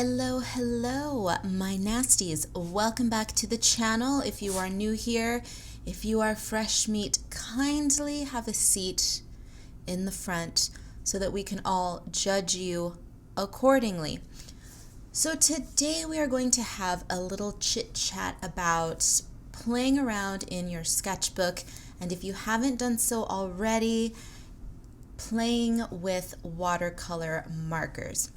Hello, my nasties. Welcome back to the channel. If you are new here, if you are fresh meat, kindly have a seat in the front so that we can all judge you accordingly. So today we are going to have a little chit chat about playing around in your sketchbook, and if you haven't done so already, playing with watercolor markers.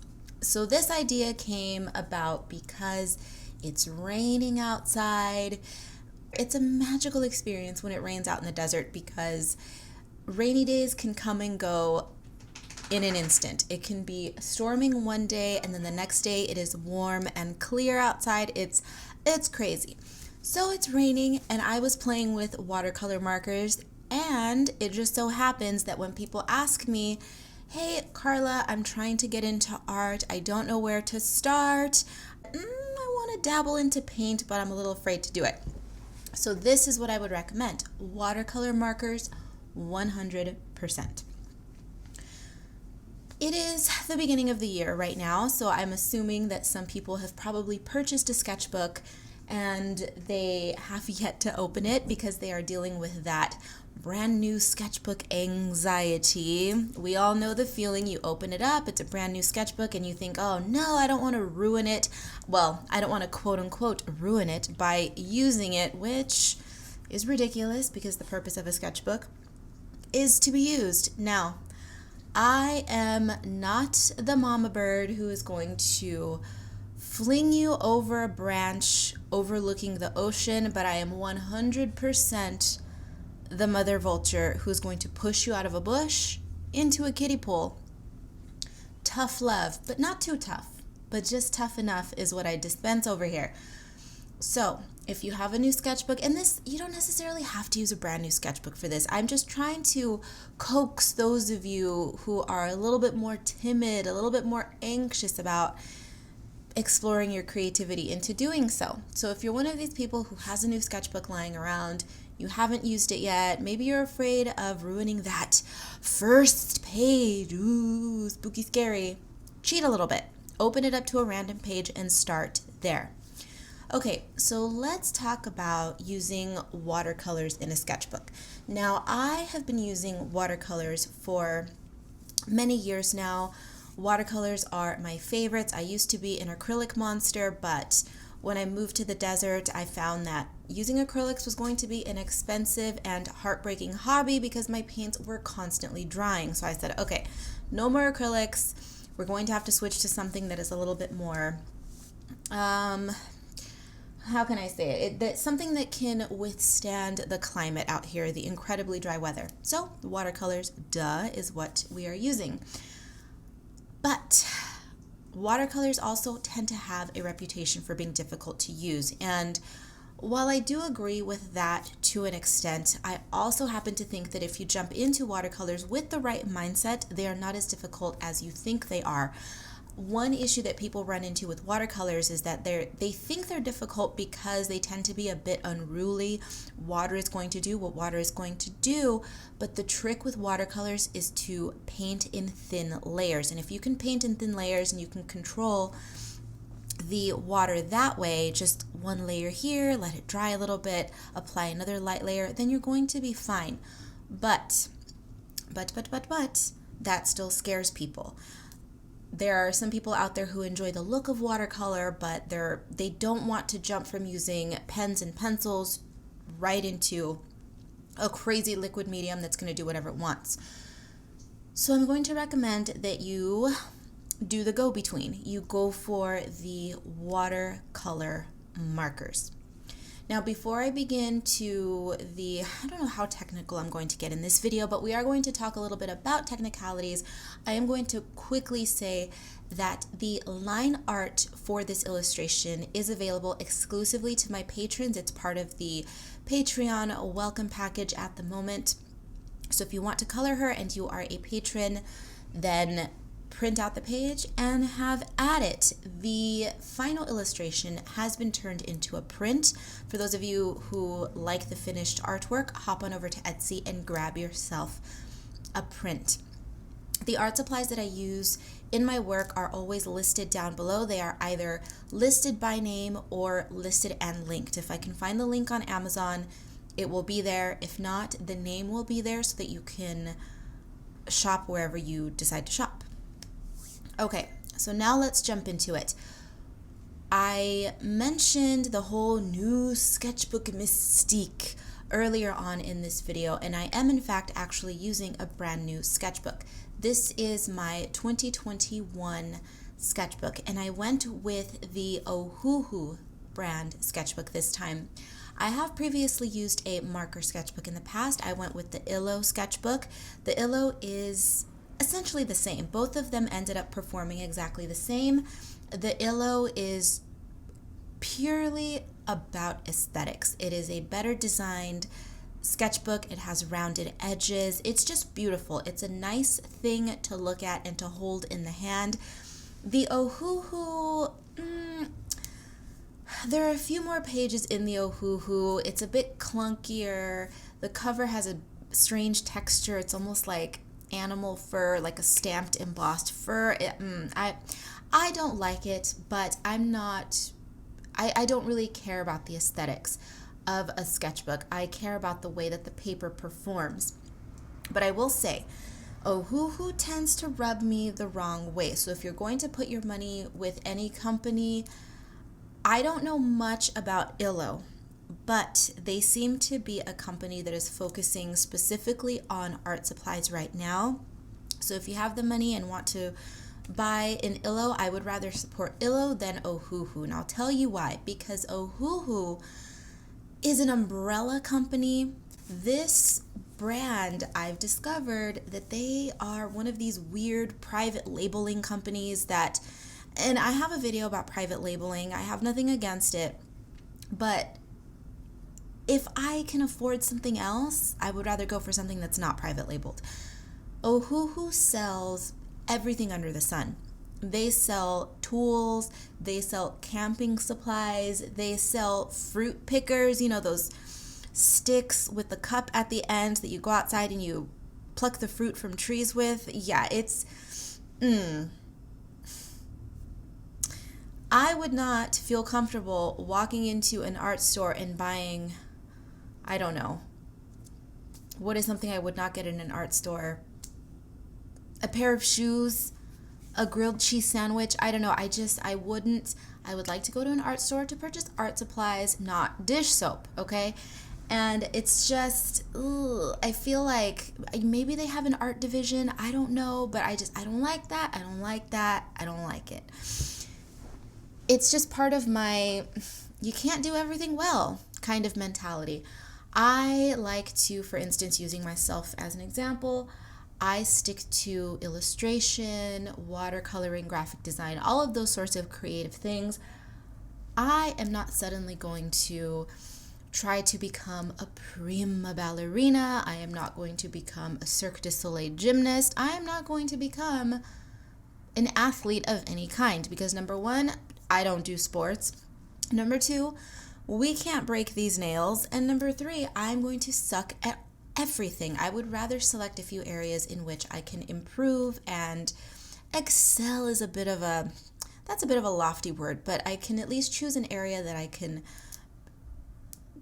So this idea came about because it's raining outside. It's a magical experience when it rains out in the desert because rainy days can come and go in an instant. It can be storming one day and then the next day it is warm and clear outside. It's crazy. So it's raining and I was playing with watercolor markers, and it just so happens that when people ask me, "Hey, Karla, I'm trying to get into art. I don't know where to start. I want to dabble into paint, but I'm a little afraid to do it." So this is what I would recommend. Watercolor markers, 100%. It is the beginning of the year right now, so I'm assuming that some people have probably purchased a sketchbook and they have yet to open it because they are dealing with that brand new sketchbook anxiety. We all know the feeling. You open it up, it's a brand new sketchbook, and you think, oh no, I don't want to ruin it. Well, I don't want to quote unquote ruin it by using it, which is ridiculous because the purpose of a sketchbook is to be used. Now, I am not the mama bird who is going to fling you over a branch overlooking the ocean, but I am 100% the mother vulture who's going to push you out of a bush into a kiddie pool. Tough love, but not too tough, but just tough enough is what I dispense over here. So if you have a new sketchbook, and this, you don't necessarily have to use a brand new sketchbook for this. I'm just trying to coax those of you who are a little bit more timid, a little bit more anxious about exploring your creativity into doing so. So if you're one of these people who has a new sketchbook lying around, you haven't used it yet, maybe you're afraid of ruining that first page, ooh, spooky, scary, cheat a little bit. Open it up to a random page and start there. Okay, so let's talk about using watercolors in a sketchbook. Now, I have been using watercolors for many years now. Watercolors are my favorites. I used to be an acrylic monster, but when I moved to the desert, I found that using acrylics was going to be an expensive and heartbreaking hobby because my paints were constantly drying. So I said, okay, no more acrylics. We're going to have to switch to something that is a little bit more, how can I say it? Something that can withstand the climate out here, the incredibly dry weather. So the watercolors, duh, is what we are using. But watercolors also tend to have a reputation for being difficult to use. And while I do agree with that to an extent, I also happen to think that if you jump into watercolors with the right mindset, they are not as difficult as you think they are. One issue that people run into with watercolors is that they think they're difficult because they tend to be a bit unruly. Water is going to do what water is going to do, but the trick with watercolors is to paint in thin layers. And if you can paint in thin layers and you can control the water that way, just one layer here, let it dry a little bit, apply another light layer, then you're going to be fine. But, that still scares people. There are some people out there who enjoy the look of watercolor, but they don't want to jump from using pens and pencils right into a crazy liquid medium that's going to do whatever it wants. So I'm going to recommend that you do the go-between. You go for the watercolor markers. Now, before I begin to I don't know how technical I'm going to get in this video, but we are going to talk a little bit about technicalities. I am going to quickly say that the line art for this illustration is available exclusively to my patrons. It's part of the Patreon welcome package at the moment. So if you want to color her and you are a patron, then print out the page and have at it. The final illustration has been turned into a print. For those of you who like the finished artwork, hop on over to Etsy and grab yourself a print. The art supplies that I use in my work are always listed down below. They are either listed by name or listed and linked. If I can find the link on Amazon, it will be there. If not, the name will be there so that you can shop wherever you decide to shop. Okay, so now let's jump into it. I mentioned the whole new sketchbook mystique earlier on in this video, and I am in fact actually using a brand new sketchbook. This is my 2021 sketchbook, and I went with the Ohuhu brand sketchbook this time. I have previously used a marker sketchbook in the past. I went with the Illo sketchbook. The Illo is essentially the same. Both of them ended up performing exactly the same. The Illo is purely about aesthetics. It is a better designed sketchbook. It has rounded edges. It's just beautiful. It's a nice thing to look at and to hold in the hand. The Ohuhu, there are a few more pages in the Ohuhu. It's a bit clunkier. The cover has a strange texture. It's almost like animal fur, like a stamped embossed fur. I don't like it, but I don't really care about the aesthetics of a sketchbook. I care about the way that the paper performs. But I will say, Ohuhu tends to rub me the wrong way. So if you're going to put your money with any company, I don't know much about Illo, but they seem to be a company that is focusing specifically on art supplies right now. So if you have the money and want to buy an Illo, I would rather support Illo than Ohuhu. And I'll tell you why. Because Ohuhu is an umbrella company. This brand, I've discovered that they are one of these weird private labeling companies that, and I have a video about private labeling. I have nothing against it, but if I can afford something else, I would rather go for something that's not private labeled. Ohuhu sells everything under the sun. They sell tools, they sell camping supplies, they sell fruit pickers, you know, those sticks with the cup at the end that you go outside and you pluck the fruit from trees with. Yeah, I would not feel comfortable walking into an art store and buying, I don't know, what is something I would not get in an art store? A pair of shoes, a grilled cheese sandwich. I don't know. I wouldn't. I would like to go to an art store to purchase art supplies, not dish soap, okay? And it's just, I feel like maybe they have an art division. I don't know, but I don't like that. I don't like that. I don't like it. It's just part of my, you can't do everything well kind of mentality. I like to, for instance, using myself as an example, I stick to illustration, watercoloring, graphic design, all of those sorts of creative things. I am not suddenly going to try to become a prima ballerina. I am not going to become a Cirque du Soleil gymnast. I am not going to become an athlete of any kind because number one, I don't do sports. Number two, we can't break these nails. And number three, I'm going to suck at everything. I would rather select a few areas in which I can improve, and excel is that's a bit of a lofty word, but I can at least choose an area that I can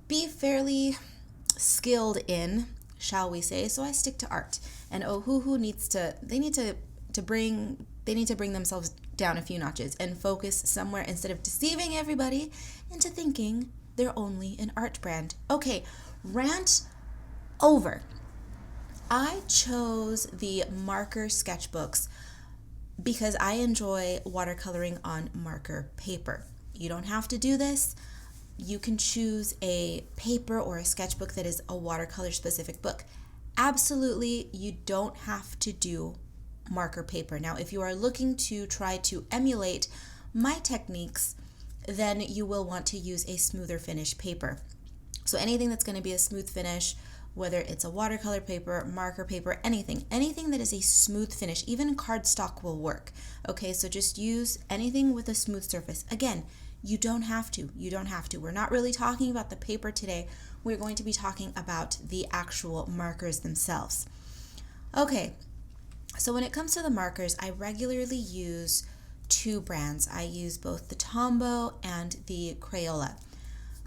be fairly skilled in, shall we say. So I stick to art. And Ohuhu they need to bring themselves down a few notches and focus somewhere instead of deceiving everybody into thinking they're only an art brand. Okay, rant over. I chose the marker sketchbooks because I enjoy watercoloring on marker paper. You don't have to do this. You can choose a paper or a sketchbook that is a watercolor specific book. Absolutely, you don't have to do marker paper. Now, if you are looking to try to emulate my techniques, then you will want to use a smoother finish paper. So anything that's going to be a smooth finish, whether it's a watercolor paper, marker paper, anything that is a smooth finish, even cardstock will work. Okay, so just use anything with a smooth surface. Again, you don't have to. We're not really talking about the paper today. We're going to be talking about the actual markers themselves. Okay, So when it comes to the markers, I regularly use two brands. I use both the Tombow and the Crayola.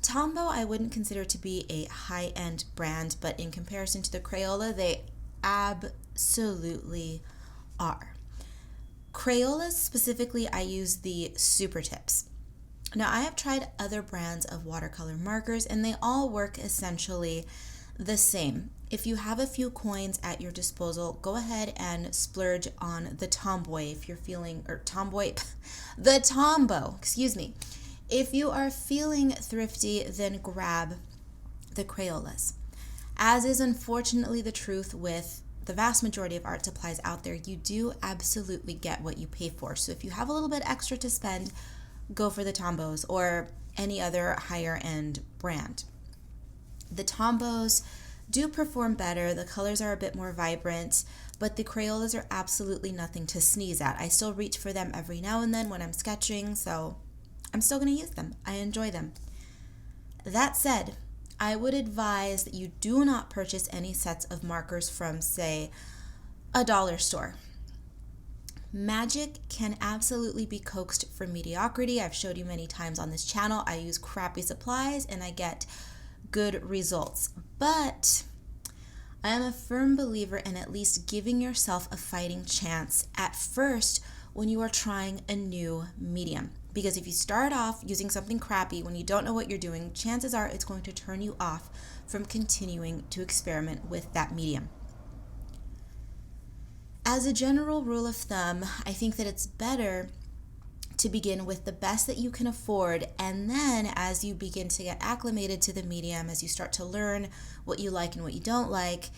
Tombow I wouldn't consider to be a high-end brand, but in comparison to the Crayola, they absolutely are. Crayolas specifically, I use the Super Tips. Now, I have tried other brands of watercolor markers and they all work essentially the same. If you have a few coins at your disposal, go ahead and splurge on the Tomboy if you're feeling, or Tomboy, the Tombow, excuse me. If you are feeling thrifty, then grab the Crayolas. As is unfortunately the truth with the vast majority of art supplies out there, you do absolutely get what you pay for. So if you have a little bit extra to spend, go for the Tombows or any other higher end brand. The Tombows do perform better. The colors are a bit more vibrant, but the Crayolas are absolutely nothing to sneeze at. I still reach for them every now and then when I'm sketching, so I'm still going to use them. I enjoy them. That said, I would advise that you do not purchase any sets of markers from, say, a dollar store. Magic can absolutely be coaxed from mediocrity. I've showed you many times on this channel. I use crappy supplies and I get good results. But I am a firm believer in at least giving yourself a fighting chance at first when you are trying a new medium. Because if you start off using something crappy when you don't know what you're doing, chances are it's going to turn you off from continuing to experiment with that medium. As a general rule of thumb, I think that it's better to begin with the best that you can afford, and then as you begin to get acclimated to the medium, as you start to learn what you like and what you don't like,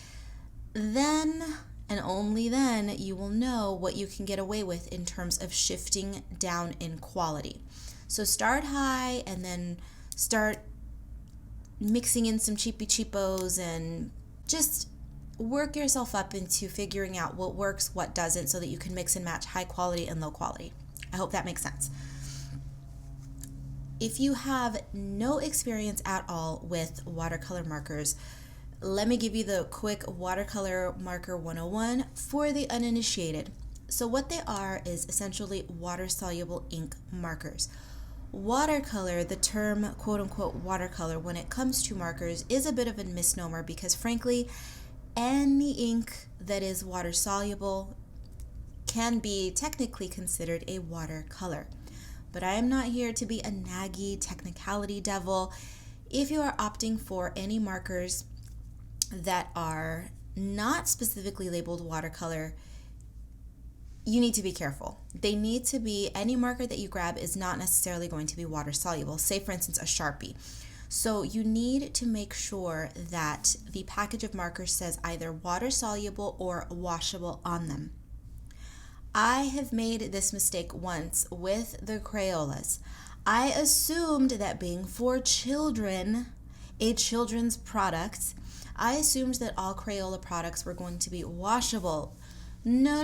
then and only then you will know what you can get away with in terms of shifting down in quality. So start high and then start mixing in some cheapy cheapos and just work yourself up into figuring out what works, what doesn't, so that you can mix and match high quality and low quality. I hope that makes sense. If you have no experience at all with watercolor markers, let me give you the quick watercolor marker 101 for the uninitiated. So what they are is essentially water-soluble ink markers. Watercolor, the term quote-unquote watercolor when it comes to markers, is a bit of a misnomer because frankly, any ink that is water-soluble can be technically considered a watercolor. But I am not here to be a naggy technicality devil. If you are opting for any markers that are not specifically labeled watercolor, you need to be careful. They need to be, any marker that you grab is not necessarily going to be water soluble. Say for instance a Sharpie. So you need to make sure that the package of markers says either water soluble or washable on them. I have made this mistake once with the Crayolas. I assumed that being for children, a children's product, I assumed that all Crayola products were going to be washable. No.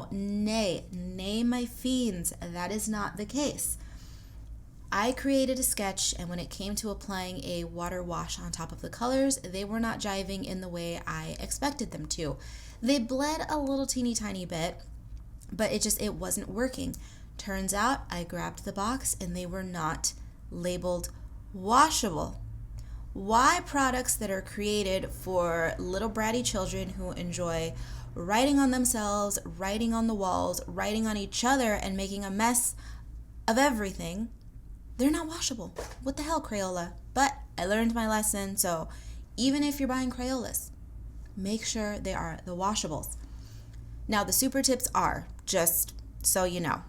Nay, my fiends, that is not the case. I created a sketch, and when it came to applying a water wash on top of the colors, they were not jiving in the way I expected them to. They bled a little teeny tiny bit, but it wasn't working. Turns out I grabbed the box and they were not labeled washable. Why products that are created for little bratty children who enjoy writing on themselves, writing on the walls, writing on each other, and making a mess of everything, they're not washable? What the hell, Crayola? But I learned my lesson, so even if you're buying Crayolas, make sure they are the washables. Now, the Super Tips are, just so you know,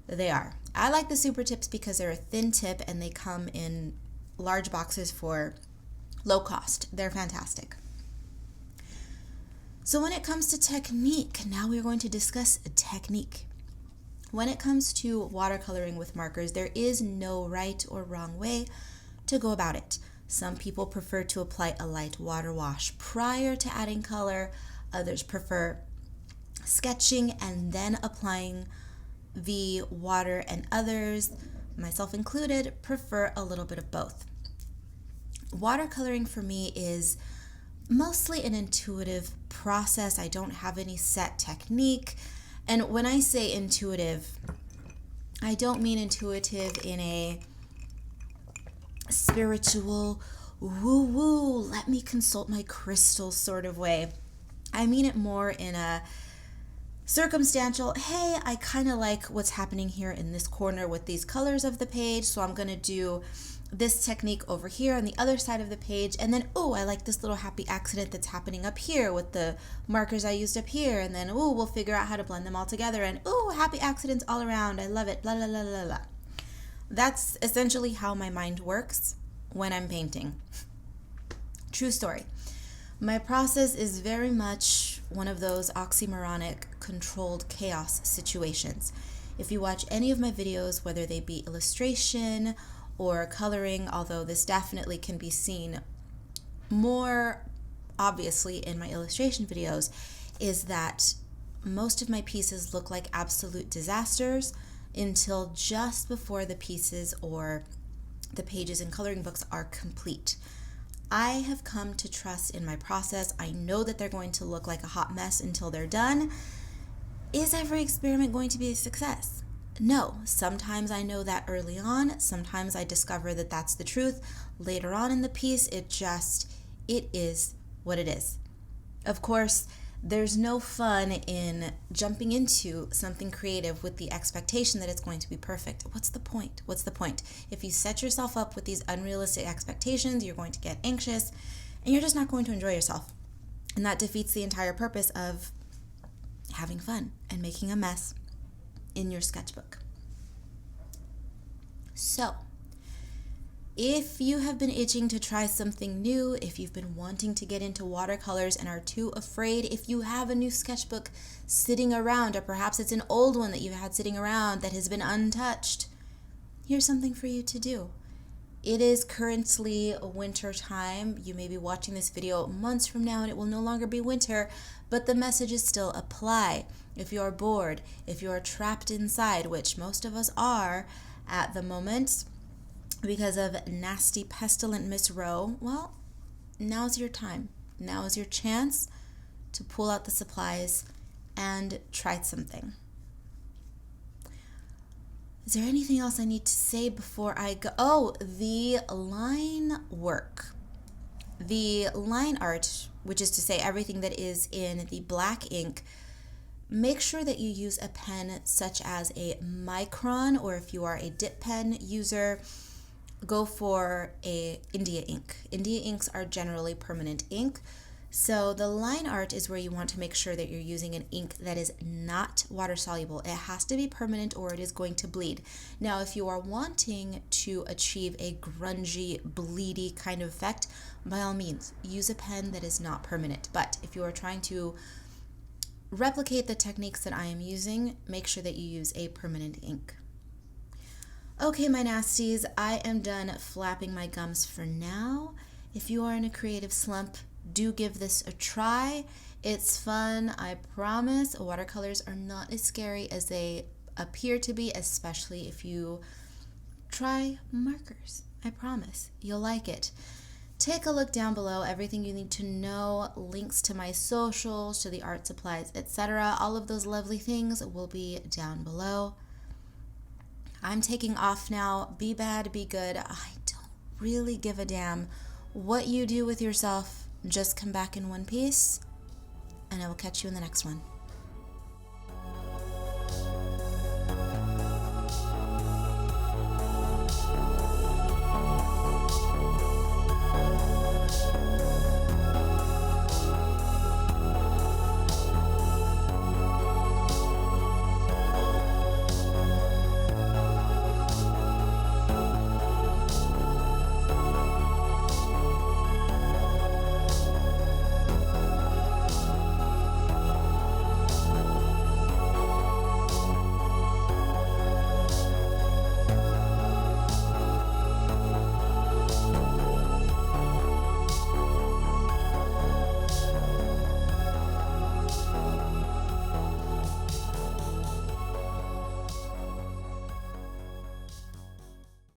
they are. I like the Super Tips because they're a thin tip and they come in large boxes for low cost. They're fantastic. So when it comes to technique, now we're going to discuss technique. When it comes to watercoloring with markers, there is no right or wrong way to go about it. Some people prefer to apply a light water wash prior to adding color. Others prefer sketching and then applying the water, and others, myself included, prefer a little bit of both. Watercoloring for me is mostly an intuitive process. I don't have any set technique. And when I say intuitive, I don't mean intuitive in a spiritual, woo-woo, let me consult my crystals sort of way. I mean it more in a circumstantial, hey, I kind of like what's happening here in this corner with these colors of the page, so I'm going to do this technique over here on the other side of the page, and then, oh, I like this little happy accident that's happening up here with the markers I used up here, and then, oh, we'll figure out how to blend them all together, and, oh, happy accidents all around, I love it, blah, blah, blah, blah, blah. That's essentially how my mind works when I'm painting. True story. My process is very much one of those oxymoronic controlled chaos situations. If you watch any of my videos, whether they be illustration or coloring, although this definitely can be seen more obviously in my illustration videos, is that most of my pieces look like absolute disasters until just before the pieces or the pages in coloring books are complete. I have come to trust in my process. I know that they're going to look like a hot mess until they're done. Is every experiment going to be a success? No. Sometimes I know that early on. Sometimes I discover that that's the truth. Later on in the piece, it is what it is. Of course, there's no fun in jumping into something creative with the expectation that it's going to be perfect. What's the point? What's the point? If you set yourself up with these unrealistic expectations, you're going to get anxious and you're just not going to enjoy yourself. And that defeats the entire purpose of having fun and making a mess in your sketchbook. So, if you have been itching to try something new, if you've been wanting to get into watercolors and are too afraid, if you have a new sketchbook sitting around, or perhaps it's an old one that you've had sitting around that has been untouched, here's something for you to do. It is currently winter time. You may be watching this video months from now and it will no longer be winter, but the messages still apply. If you're bored, if you're trapped inside, which most of us are at the moment, because of nasty, pestilent Miss Rowe, well, now's your time. Now is your chance to pull out the supplies and try something. Is there anything else I need to say before I go? Oh, the line work. The line art, which is to say everything that is in the black ink, make sure that you use a pen such as a Micron, or if you are a dip pen user, go for a India ink. India inks are generally permanent ink. So the line art is where you want to make sure that you're using an ink that is not water soluble. It has to be permanent or it is going to bleed. Now, if you are wanting to achieve a grungy, bleedy kind of effect, by all means, use a pen that is not permanent. But if you are trying to replicate the techniques that I am using, make sure that you use a permanent ink. Okay, my nasties, I am done flapping my gums for now. If you are in a creative slump, do give this a try. It's fun, I promise. Watercolors are not as scary as they appear to be, especially if you try markers. I promise, you'll like it. Take a look down below, everything you need to know, links to my socials, to the art supplies, etc. All of those lovely things will be down below. I'm taking off now. Be bad, be good. I don't really give a damn what you do with yourself. Just come back in one piece, and I will catch you in the next one.